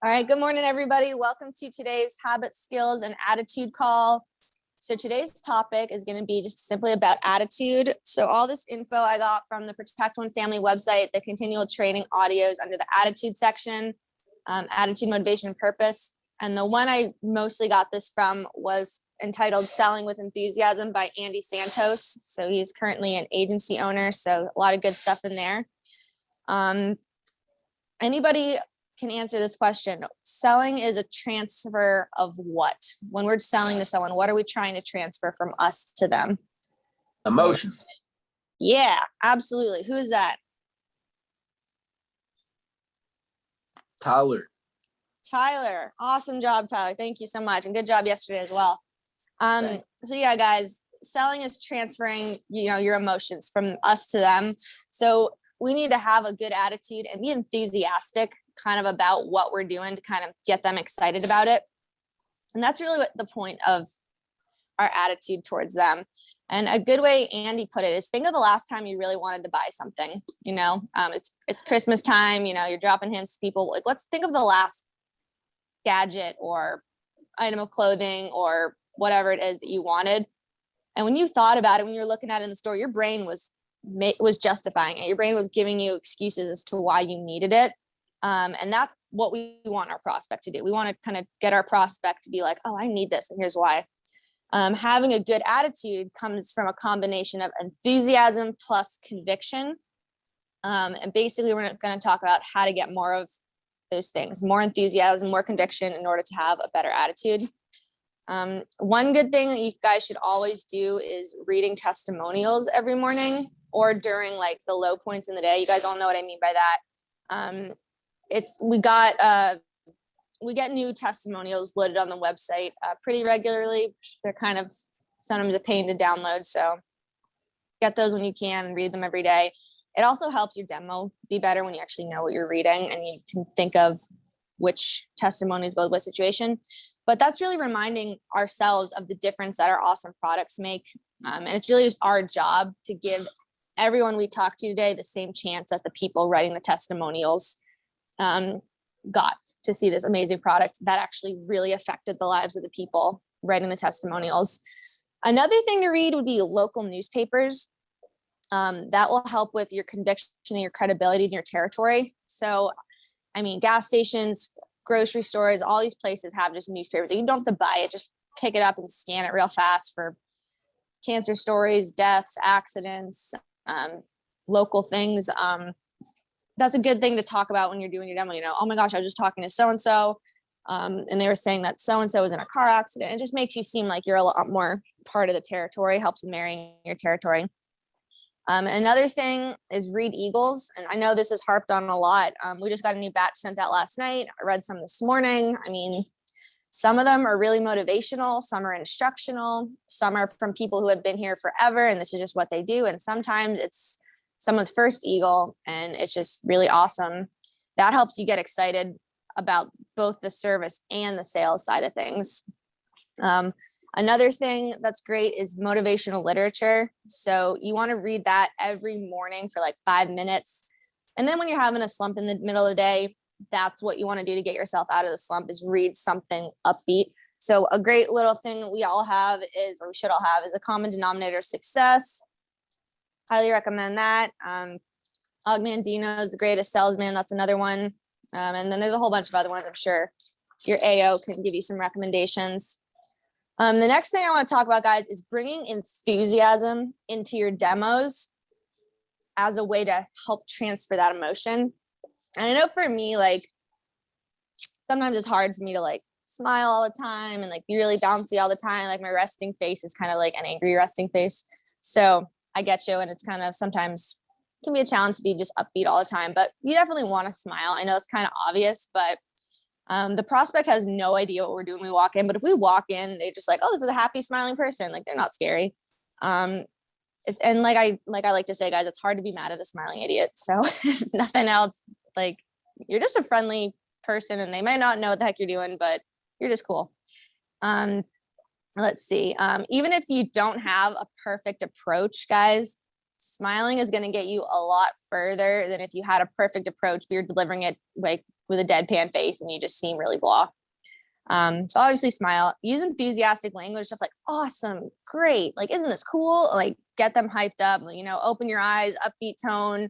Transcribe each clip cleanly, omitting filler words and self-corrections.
All right, good morning, everybody. Welcome to today's habit, skills, and attitude call. So today's topic is going to be just simply about attitude. So all this info I got from the Protect One Family website, the continual training audios under the attitude section, attitude, motivation, and purpose. And the one I mostly got this from was entitled Selling with Enthusiasm by Andy Santos. So he's currently an agency owner. So a lot of good stuff in there. Anybody can answer this question. Selling is a transfer of what? When we're selling to someone, what are we trying to transfer from us to them? Emotions. Yeah, absolutely. Who is that? Tyler. Tyler. Awesome job, Tyler. Thank you so much. And good job yesterday as well. So yeah, guys, selling is transferring, your emotions from us to them. So we need to have a good attitude and be enthusiastic kind of about what we're doing to kind of get them excited about it. And that's really what the point of our attitude towards them. And a good way Andy put it is think of the last time you really wanted to buy something. It's Christmas time, you're dropping hints to people. Like, let's think of the last gadget or item of clothing or whatever it is that you wanted. And when you thought about it, when you were looking at it in the store, your brain was justifying it. Your brain was giving you excuses as to why you needed it. And that's what we want our prospect to do. We want to kind of get our prospect to be like, oh, I need this. And here's why. Having a good attitude comes from a combination of enthusiasm plus conviction. And basically, we're going to talk about how to get more of those things, more enthusiasm, more conviction in order to have a better attitude. One good thing that you guys should always do is reading testimonials every morning or during like the low points in the day. You guys all know what I mean by that. We get new testimonials loaded on the website pretty regularly. They're kind of sometimes a pain to download. So get those when you can and read them every day. It also helps your demo be better when you actually know what you're reading and you can think of which testimonies go with what situation. But that's really reminding ourselves of the difference that our awesome products make. And it's really just our job to give everyone we talk to today the same chance that the people writing the testimonials got to see this amazing product that actually really affected the lives of the people writing the testimonials. Another thing to read would be local newspapers. That will help with your conviction and your credibility in your territory. So, gas stations, grocery stores, all these places have just newspapers. You don't have to buy it, just pick it up and scan it real fast for cancer stories, deaths, accidents, local things. That's a good thing to talk about when you're doing your demo. Oh my gosh, I was just talking to so-and-so, and they were saying that so-and-so was in a car accident. It just makes you seem like you're a lot more part of the territory, helps in marrying your territory. Another thing is read Eagles. And I know this is harped on a lot. We just got a new batch sent out last night. I read some this morning. Some of them are really motivational. Some are instructional. Some are from people who have been here forever. And this is just what they do. And sometimes it's someone's first Eagle and it's just really awesome. That helps you get excited about both the service and the sales side of things. Another thing that's great is motivational literature. So you want to read that every morning for like 5 minutes. And then when you're having a slump in the middle of the day, that's what you want to do to get yourself out of the slump is read something upbeat. So a great little thing that we all have is, or we should all have, is a common denominator of success. Highly recommend that. Og Mandino is the greatest salesman. That's another one. And then there's a whole bunch of other ones. I'm sure your AO can give you some recommendations. The next thing I want to talk about, guys, is bringing enthusiasm into your demos as a way to help transfer that emotion. And I know for me, like, sometimes it's hard for me to like smile all the time and like be really bouncy all the time. Like my resting face is kind of like an angry resting face. So I get you. And it's kind of sometimes can be a challenge to be just upbeat all the time, but you definitely want to smile. I know it's kind of obvious, but the prospect has no idea what we're doing when we walk in. But if we walk in, they're just like, oh, this is a happy, smiling person. Like they're not scary. And like I like to say, guys, it's hard to be mad at a smiling idiot. So if nothing else, like you're just a friendly person and they might not know what the heck you're doing, but you're just cool. Let's see. Even if you don't have a perfect approach, guys, smiling is going to get you a lot further than if you had a perfect approach, but you're delivering it like with a deadpan face and you just seem really blah. So obviously smile, use enthusiastic language, stuff like awesome, great, like, isn't this cool? Like, get them hyped up, you know, open your eyes, upbeat tone,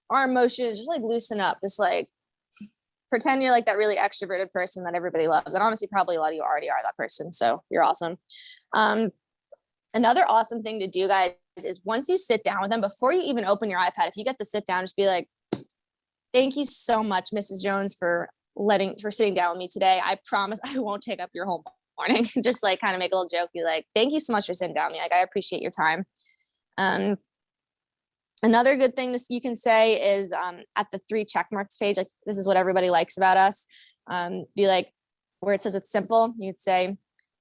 arm motions, just like loosen up, just like pretend you're like that really extroverted person that everybody loves. And honestly, probably a lot of you already are that person. So you're awesome. Another awesome thing to do, guys, is once you sit down with them, before you even open your iPad, if you get to sit down, just be like, thank you so much, Mrs. Jones, for sitting down with me today. I promise I won't take up your whole morning. Just like kind of make a little joke. Be like, thank you so much for sitting down with me. Like, I appreciate your time. Another good thing you can say is at the 3 check marks page, like, this is what everybody likes about us. Be like, where it says it's simple, you'd say,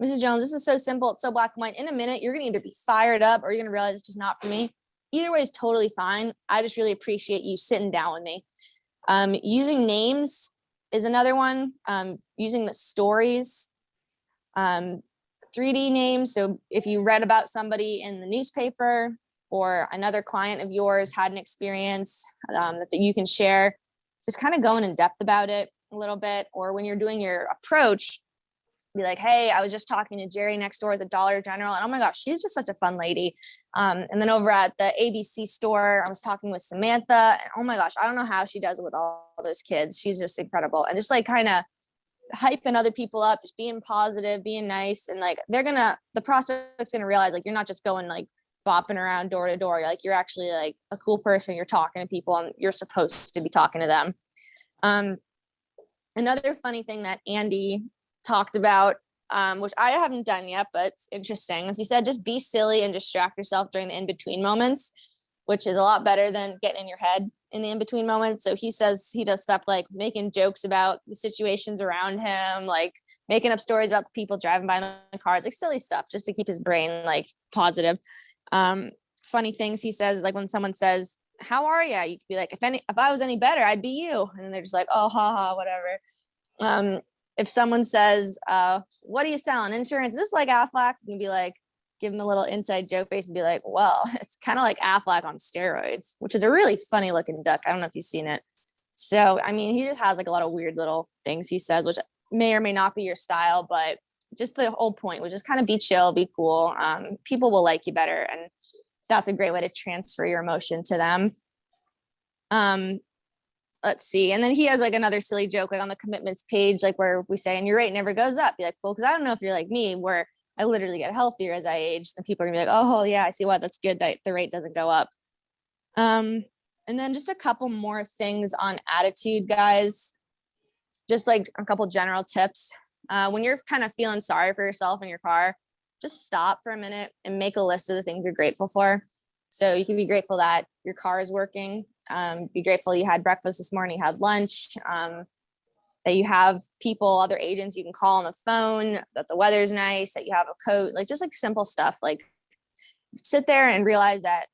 Mrs. Jones, this is so simple. It's so black and white. In a minute, you're going to either be fired up or you're going to realize it's just not for me. Either way is totally fine. I just really appreciate you sitting down with me. Using names is another one. Using the stories, 3D names. So if you read about somebody in the newspaper or another client of yours had an experience that you can share, just kind of going in depth about it a little bit. Or when you're doing your approach, be like, hey, I was just talking to Jerry next door at the Dollar General, and oh my gosh, she's just such a fun lady. And then over at the ABC store, I was talking with Samantha, and oh my gosh, I don't know how she does it with all those kids. She's just incredible. And just like kind of hyping other people up, just being positive, being nice. And like, the prospect's gonna realize like, you're not just going like bopping around door to door. You're actually like a cool person. You're talking to people and you're supposed to be talking to them. Another funny thing that Andy talked about, which I haven't done yet, but it's interesting, as he said, just be silly and distract yourself during the in-between moments, which is a lot better than getting in your head in the in-between moments. So he says he does stuff like making jokes about the situations around him, like making up stories about the people driving by in the cars, like silly stuff, just to keep his brain like positive. Funny things he says, like when someone says, how are you? You could be like, if I was any better, I'd be you. And they're just like, oh, ha, whatever. If someone says, what are you selling? Insurance? Is this like Aflac? You can be like, give them a little inside joke face and be like, well, it's kind of like Aflac on steroids, which is a really funny looking duck. I don't know if you've seen it. So, I mean, he just has like a lot of weird little things he says, which may or may not be your style, but just the whole point, which is kind of be chill, be cool. People will like you better. And that's a great way to transfer your emotion to them. Let's see. And then he has like another silly joke, like on the commitments page, like where we say, and your rate never goes up. Be like, well, because I don't know if you're like me, where I literally get healthier as I age. Then people are gonna be like, oh yeah, I see why that's good that the rate doesn't go up. And then just a couple more things on attitude, guys. Just like a couple general tips. When you're kind of feeling sorry for yourself in your car, just stop for a minute and make a list of the things you're grateful for. So you can be grateful that your car is working. Be grateful you had breakfast this morning, you had lunch, that you have people, other agents you can call on the phone, that the weather's nice, that you have a coat, like just like simple stuff. Like sit there and realize that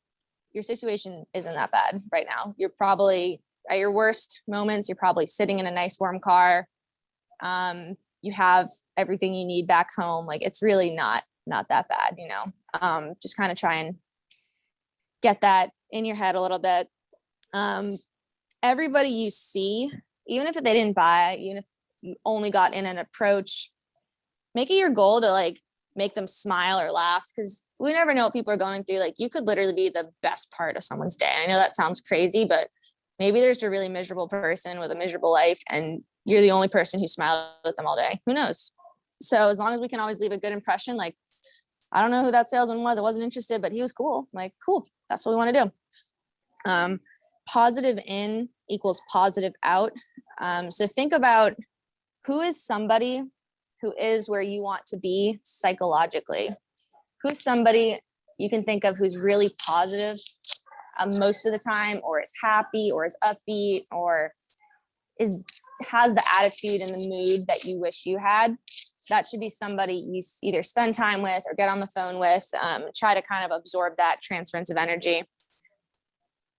your situation isn't that bad right now. You're probably at your worst moments. You're probably sitting in a nice warm car. You have everything you need back home. Like it's really not that bad, you know. Just kind of try and get that in your head a little bit. Everybody you see, even if they didn't buy, even if you only got in an approach, make it your goal to like make them smile or laugh, because we never know what people are going through. Like you could literally be the best part of someone's day. I know that sounds crazy, but maybe there's a really miserable person with a miserable life and you're the only person who smiled at them all day. Who knows? So as long as we can always leave a good impression, like, I don't know who that salesman was. I wasn't interested, but he was cool. I'm like, cool. That's what we want to do. Positive in equals positive out. So think about who is somebody who is where you want to be psychologically. Who's somebody you can think of who's really positive most of the time, or is happy, or is upbeat, or has the attitude and the mood that you wish you had. That should be somebody you either spend time with or get on the phone with. Try to kind of absorb that transference of energy,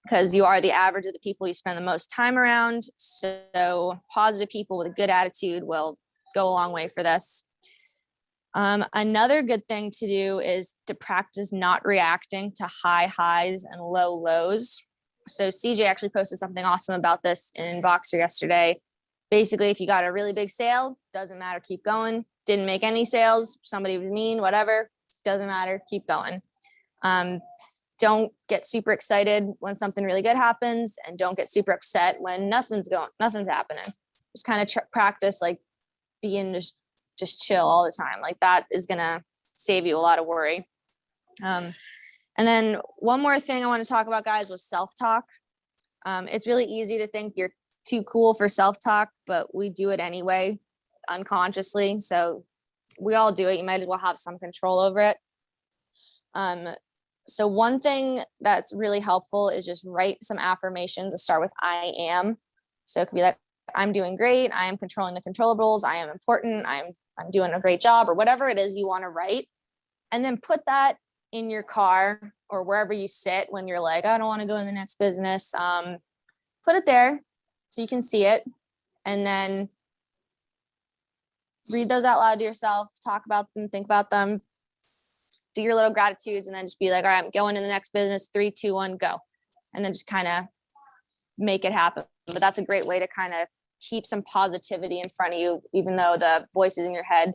because you are the average of the people you spend the most time around. So positive people with a good attitude will go a long way for this. Another good thing to do is to practice not reacting to high highs and low lows. So CJ actually posted something awesome about this in Voxer yesterday. Basically, if you got a really big sale, doesn't matter, keep going. Didn't make any sales, somebody was mean, whatever, doesn't matter, keep going. Don't get super excited when something really good happens, and don't get super upset when nothing's happening. Just kind of practice like being just chill all the time. Like that is gonna save you a lot of worry. And then one more thing I want to talk about, guys, was self-talk. It's really easy to think you're too cool for self-talk, but we do it anyway, unconsciously. So we all do it. You might as well have some control over it. So one thing that's really helpful is just write some affirmations to start with I am. So it could be like, I'm doing great. I am controlling the controllables. I am important. I'm doing a great job, or whatever it is you want to write. And then put that in your car or wherever you sit when you're like, I don't want to go in the next business. Put it there so you can see it, and then read those out loud to yourself, talk about them, think about them, do your little gratitudes, and then just be like, all right, I'm going to the next business, 3, 2, 1, go. And then just kind of make it happen. But that's a great way to kind of keep some positivity in front of you, even though the voices in your head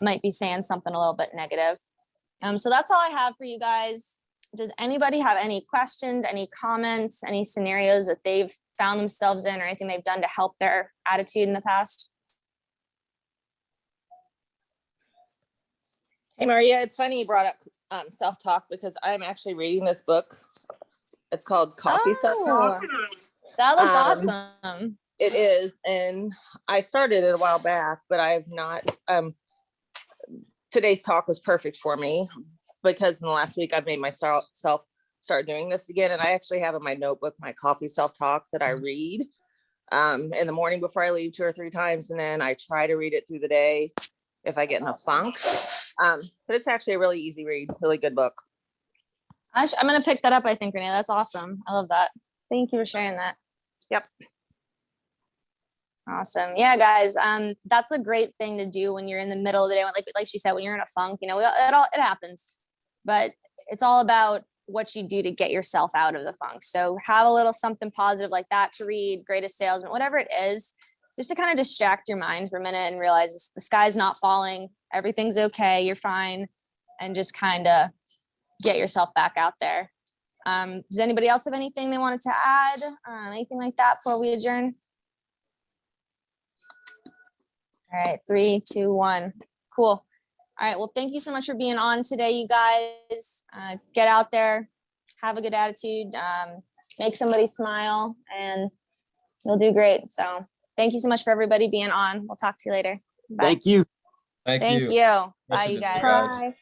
might be saying something a little bit negative. So that's all I have for you guys. Does anybody have any questions, any comments, any scenarios that they've found themselves in, or anything they've done to help their attitude in the past? Hey, Maria, it's funny you brought up self-talk, because I'm actually reading this book. It's called Coffee Self-Talk. That looks awesome. It is, and I started it a while back, but I have not. Today's talk was perfect for me, because in the last week I've made myself start doing this again, and I actually have in my notebook my coffee self-talk that I read in the morning before I leave 2 or 3 times, and then I try to read it through the day if I get in a funk. But it's actually a really easy read, really good book. I'm going to pick that up, I think, Renee. That's awesome. I love that. Thank you for sharing that. Yep. Awesome. Yeah, guys. That's a great thing to do when you're in the middle of the day. Like she said, when you're in a funk, it happens, but it's all about what you do to get yourself out of the funk. So have a little something positive like that to read, greatest salesman, whatever it is, just to kind of distract your mind for a minute and realize the sky's not falling. Everything's okay. You're fine. And just kind of get yourself back out there. Does anybody else have anything they wanted to add? Anything like that before we adjourn? All right, 3, 2, 1. Cool. All right. Well, thank you so much for being on today, you guys. Get out there, have a good attitude, make somebody smile, and you'll do great. So thank you so much for everybody being on. We'll talk to you later. Bye. Thank you. Thank you. Bye, you guys. Bye.